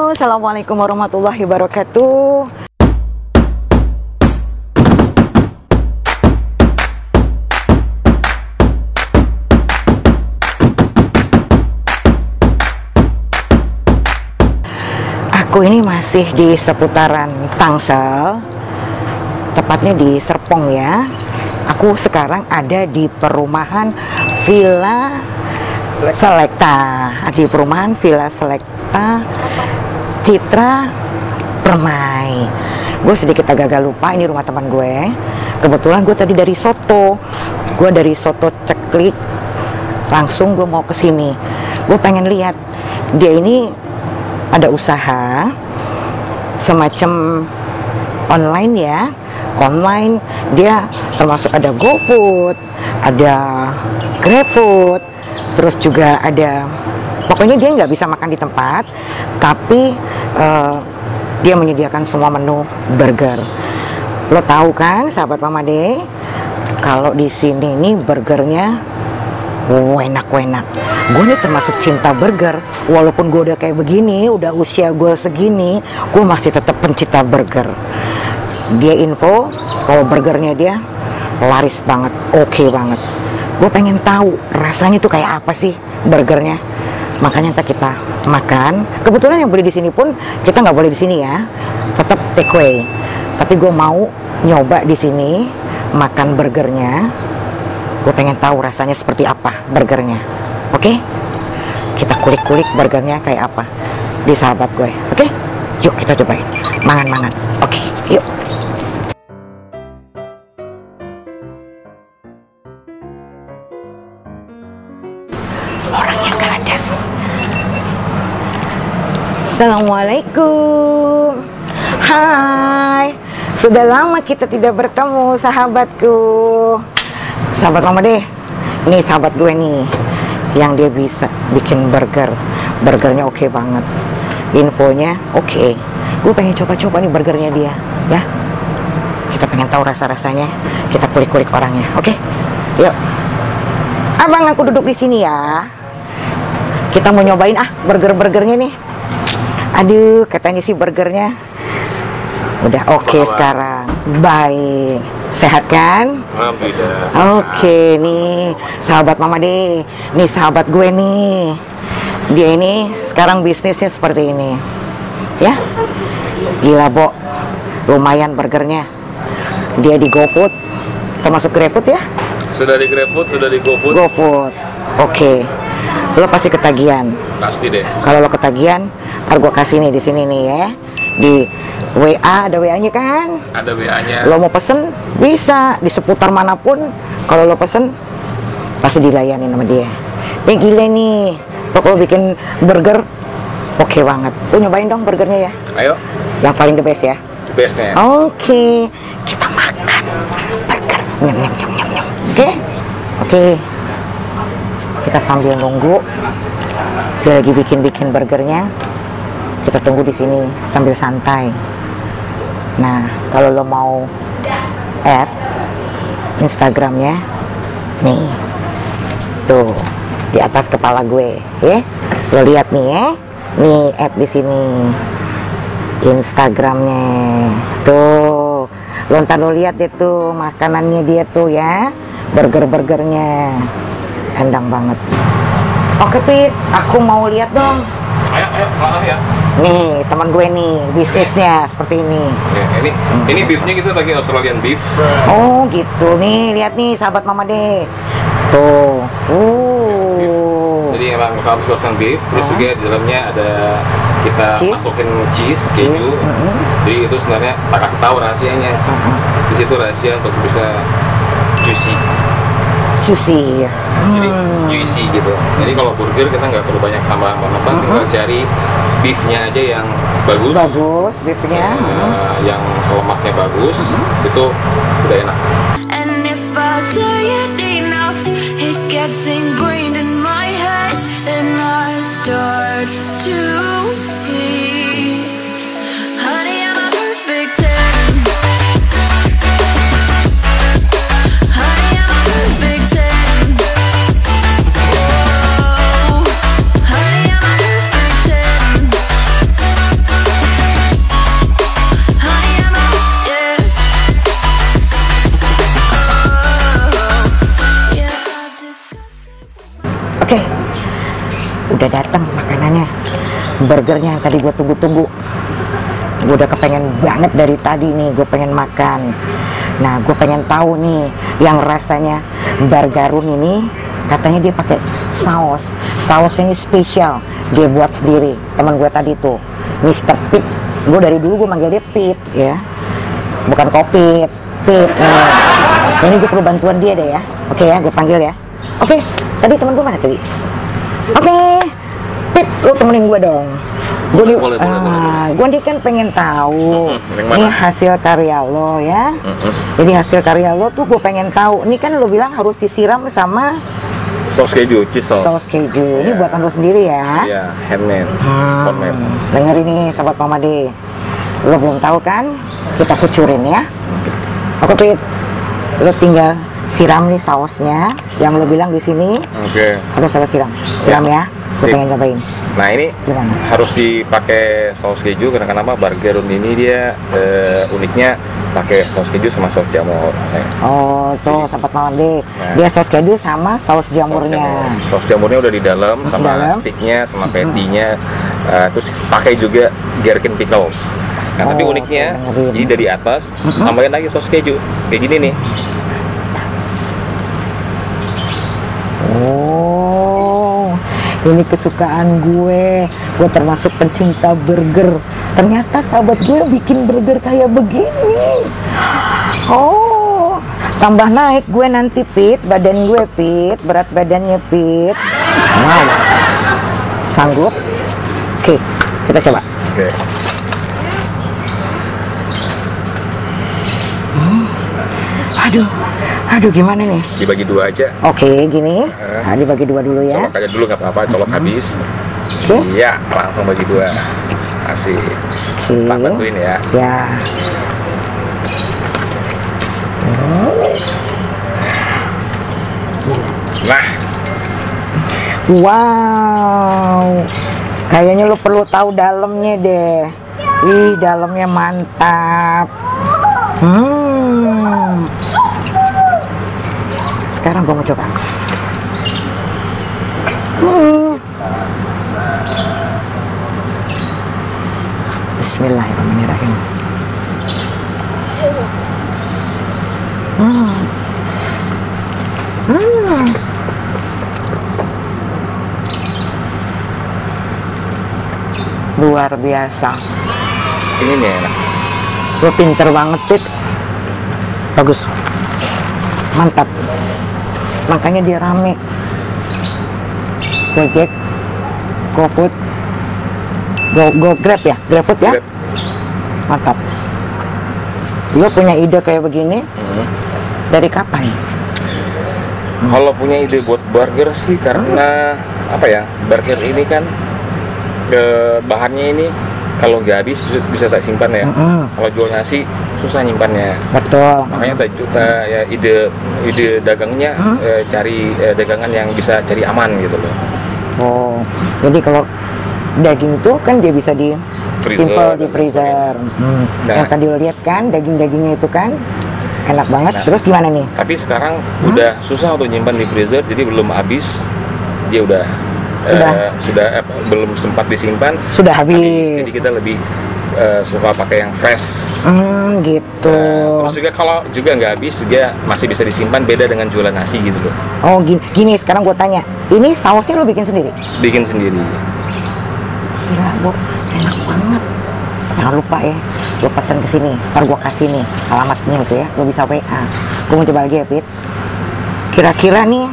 Halo, assalamualaikum warahmatullahi wabarakatuh. Aku ini masih di seputaran Tangsel, tepatnya di Serpong ya. Aku sekarang ada di perumahan Villa Selekta. Di perumahan Villa Selekta Citra Permai. Gue sedikit agak lupa, ini rumah teman gue. Kebetulan gue tadi dari Soto. Gue dari Soto Ceklik, langsung gue mau ke sini. Gue pengen lihat dia ini ada usaha semacam online ya. Online dia termasuk ada GoFood, ada GrabFood, terus juga ada, pokoknya dia nggak bisa makan di tempat, tapi dia menyediakan semua menu burger. Lo tahu kan sahabat Mama De, kalau di sini nih burgernya enak-enak. Gue nih termasuk cinta burger. Walaupun gue udah kayak begini, udah usia gue segini, gue masih tetap pencinta burger. Dia info kalau burgernya dia laris banget, oke banget. Gue pengen tahu rasanya tuh kayak apa sih burgernya. Makanya ntar kita makan. Kebetulan yang beli di sini pun kita nggak boleh di sini ya, tetap take away. Tapi gue mau nyoba di sini makan burgernya. Gue pengen tahu rasanya seperti apa burgernya. Oke? Kita kulik-kulik burgernya kayak apa di sahabat gue. Oke? Yuk kita cobain. Mangan-mangan. Oke, yuk. Orangnya nggak ada. Assalamualaikum. Hai. Sudah lama kita tidak bertemu sahabatku. Sahabat Mama deh, ini sahabat gue nih, yang dia bisa bikin burgernya oke banget, infonya oke. Gue pengen coba-coba nih burgernya dia, ya. Kita pengen tahu rasa-rasanya, kita kulik-kulik orangnya, oke? Yuk, abang aku duduk di sini ya. Kita mau nyobain burgernya nih. Aduh, katanya sih burgernya udah oke sekarang, baik. Sehat kan? Alhamdulillah. Oke, nih sahabat Mama De, nih sahabat gue nih. Dia ini sekarang bisnisnya seperti ini, ya. Gila, Bo. Lumayan burgernya. Dia di GoFood, termasuk GrabFood ya? Sudah di GrabFood, sudah di GoFood. GoFood. Oke. Lo pasti ketagihan. Pasti deh. Kalau lo ketagihan, ntar gue kasih nih di sini nih ya. Di WA, ada WA-nya kan? Ada WA-nya. Lo mau pesen bisa di seputar manapun. Kalau lo pesen pasti dilayani sama dia. Gila nih, lo kalau bikin burger oke banget. Lo nyobain dong burgernya ya. Ayo. Yang paling the best ya. The bestnya. Oke, kita makan burger. Nyam. Oke. Kita sambil nunggu dia lagi bikin burgernya. Kita tunggu di sini sambil santai. Nah, kalau lo mau add Instagramnya, nih, tuh di atas kepala gue, ya. Lo lihat nih ya, nih add di sini Instagramnya, tuh. Lo ntar lo lihat deh tuh makanannya dia tuh ya, burgernya, endang banget. Oke Pit, aku mau lihat dong. Ayo, ya. Nih teman gue nih bisnisnya seperti ini. Ya, ini beefnya kita pakai Australian beef. Oh gitu nih, lihat nih sahabat Mama De. Tuh. Jadi emang 100% beef. Terus juga di dalamnya ada kita masukin cheese, keju. Jadi itu sebenarnya tak kasih tahu rahasianya. Di situ rahasia untuk bisa juicy. Jadi juicy gitu. Jadi kalau burger kita nggak perlu banyak tambahan apa-apa, tinggal cari beefnya aja yang bagus beefnya, yang lemaknya bagus, itu udah enak. And if I say it enough, it gets ingrained in my head, and I start to see, honey, I'm a perfect 10. Honey, I'm a perfect 10. Oh, honey, I'm a perfect 10. udah datang makanannya, burgernya yang tadi gue tunggu-tunggu. Gue udah kepengen banget dari tadi nih, gue pengen makan. Nah, gue pengen tahu nih yang rasanya Bargarun ini, katanya dia pakai sausnya ini spesial, dia buat sendiri. Teman gue tadi tuh Mr. Pete, gue dari dulu gue manggil dia Pete ya, bukan Kopit, Pete. Nah, ini gue perlu bantuan dia deh ya. Oke ya, gue panggil ya. Oke, tadi teman gue mana tadi? Oke, Pete, lu temenin gue dong. Gue nih kan pengen tahu nih hasil karya lo ya. Jadi hasil karya lo tuh gue pengen tahu. Ini kan lo bilang harus disiram sama saus keju, cheese sauce. Saus keju. Ini buatan lo sendiri ya? Iya, handmade. Homemade. Denger ini sahabat Mama D. Lo belum tahu kan? Kita kucurin ya. Oke, Pit. Lo tinggal siram nih sausnya yang lo bilang di sini. Oke. Harus ada siram. Siram ya. Gue pengen cobain. Nah, ini gimana? Harus dipakai saus keju karena kenapa? Bargarun ini dia uniknya pakai saus keju sama saus jamur. Oh, tuh sahabat Mama D. Nah, dia saus keju sama saus jamurnya. Saus jamurnya udah di dalam sama sticknya sama patty-nya. Terus pakai juga gherkin pickles. Nah, tapi uniknya ini dari atas tambahin lagi saus keju. Kayak gini nih. Ini kesukaan gue termasuk pencinta burger. Ternyata sahabat gue bikin burger kayak begini. Oh, tambah naik gue nanti, Pit. Badan gue, Pit. Berat badannya, Pit. Wow. Sanggup? Oke, kita coba. Oke. Aduh, gimana nih? Dibagi dua aja. Oke, gini. Nah, dibagi dua dulu ya. Colok aja dulu nggak apa-apa, colok habis. Oke. Iya, langsung bagi dua. Asik. Oke. Pak bantuin ya. Ya. Nah. Wow. Kayaknya lo perlu tahu dalamnya deh. Ih, dalamnya mantap. Sekarang gue mau coba. Bismillahirrahmanirrahim. Luar biasa. Ini nih enak. Lo pinter banget, Pit. Bagus. Mantap. Makanya dia rame. Gojek, GoFood, Grab ya? GrabFood ya? Grab. Mantap. Lo punya ide kayak begini dari kapan? Kalau punya ide buat burger sih karena apa ya? Burger ini kan bahannya ini kalau nggak habis bisa tak simpan ya. Kalau jual nasi susah nyimpannya. Betul. Makanya ya ide dagangnya cari dagangan yang bisa cari aman gitu loh. Oh, jadi kalau daging itu kan dia bisa di simple di freezer. Nah, yang tadi lo lihat kan daging-dagingnya itu kan enak banget. Nah, terus gimana nih? Tapi sekarang udah susah untuk nyimpan di freezer, jadi belum habis dia udah belum sempat disimpan. Sudah habis. Jadi kita lebih suka pakai yang fresh. Gitu. Terus juga kalau juga nggak habis juga masih bisa disimpan, beda dengan jualan nasi gitu loh. Oh gini sekarang gue tanya, ini sausnya lo bikin sendiri? Bikin sendiri. Gila, Bu, enak banget. Jangan lupa ya, lo pesan ke sini, ntar gue kasih nih alamatnya itu ya, lo bisa WA. Gue mau coba lagi ya, Pit. Kira-kira nih,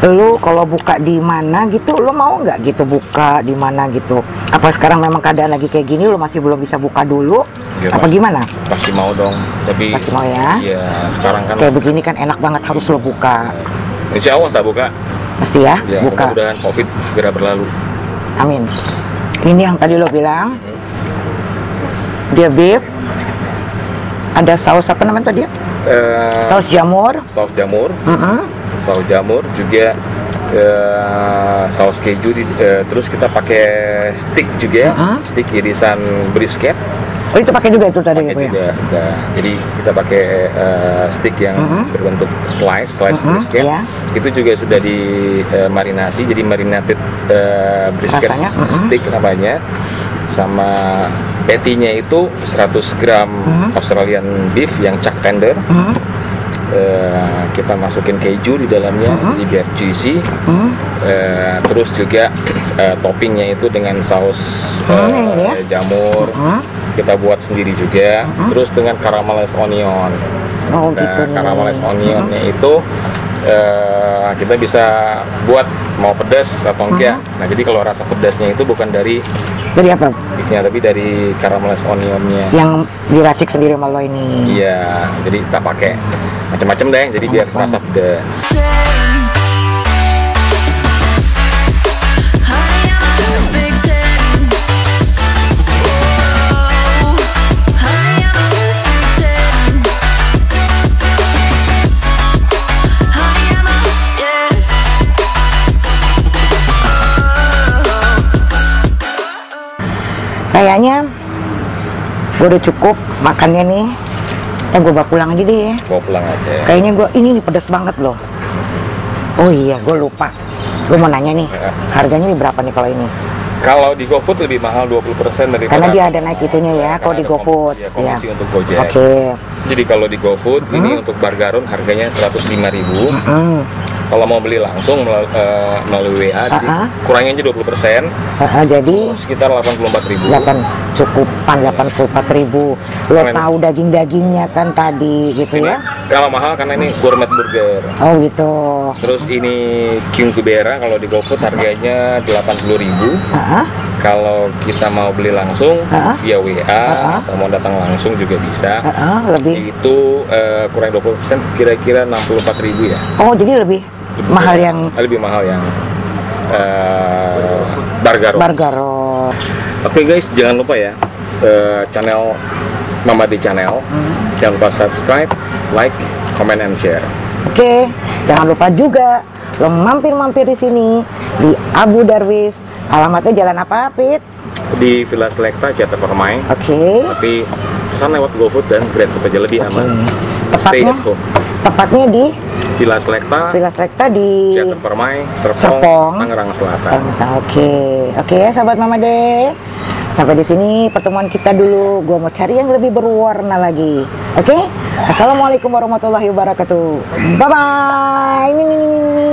lo kalau buka di mana gitu, lo mau nggak gitu buka di mana gitu? Apa sekarang memang keadaan lagi kayak gini, lo masih belum bisa buka dulu? Ya, apa gimana? Pasti mau dong, tapi pasti mau ya. Iya, sekarang kan kayak begini kan enak banget, harus lo buka. Insya Allah tak buka. Pasti ya, buka. Mudah-mudahan COVID segera berlalu. Amin. Ini yang tadi lo bilang, dia beef, ada saus apa namanya tadi? Saus jamur. Saus jamur. Saus jamur juga saus keju. Terus kita pakai stick juga, stick irisan brisket. Oh itu pakai juga itu tadi Pakai Bu, ya? juga. Nah, jadi kita pakai stick yang berbentuk slice brisket. Iya. Itu juga sudah di marinasi, jadi marinated brisket Rasanya, stick namanya. Sama patty-nya itu 100 gram Australian beef yang chuck tender. Kita masukin keju di dalamnya, jadi biar juicy. Terus juga toppingnya itu dengan saus jamur. Kita buat sendiri juga. Terus dengan caramelized onion. Oh gitu. Caramelized onionnya itu kita bisa buat mau pedas atau enggak. Nah jadi kalau rasa pedasnya itu bukan dari apa? beefnya, tapi dari caramelized onionnya. Yang diracik sendiri sama lo ini. Iya, jadi kita pakai macam-macam deh, jadi biar terasa pedas. Kayaknya gue udah cukup makannya nih. Gue bawa pulang aja deh ya. Bawa pulang aja. Kayaknya ini pedas banget loh. Oh iya, gue lupa. Gue mau nanya nih, harganya nih berapa nih kalau ini? Kalau di GoFood lebih mahal 20% daripada. Karena dia ada naik itunya ya, kalau di GoFood. Ya, komisi untuk Gojek. Oke. Jadi kalau di GoFood ini untuk Bargarun harganya 105.000. Kalau mau beli langsung melalui WA, jadi kurangnya aja 20%. Jadi sekitar 84.000. Cukupan 84.000. Lo tahu daging-dagingnya kan tadi gitu ini, ya? Kalau mahal karena ini gourmet burger. Oh gitu. Terus ini King Kubera kalau di GoFood harganya 80.000. Kalau kita mau beli langsung via WA atau mau datang langsung juga bisa. Lebih. Itu kurang 20%, kira-kira 64.000 ya. Oh jadi lebih mahal yang Bargaro. Oke guys, jangan lupa ya channel Mama D Channel. Jangan lupa subscribe, like, comment, and share. Oke, jangan lupa juga lo mampir di sini di Abu Darwis. Alamatnya jalan apa, Pit? Di Villa Selecta, Ciater Permai. Oke. Tapi pesan lewat GoFood dan GrabFood aja lebih aman. Stay at home. Tepatnya di Villa Selecta di Ciater Permai, Serpong, Tangerang Selatan. Oke ya sahabat Mama De. Sampai di sini pertemuan kita dulu. Gua mau cari yang lebih berwarna lagi. Oke? Assalamualaikum warahmatullahi wabarakatuh. Bye bye.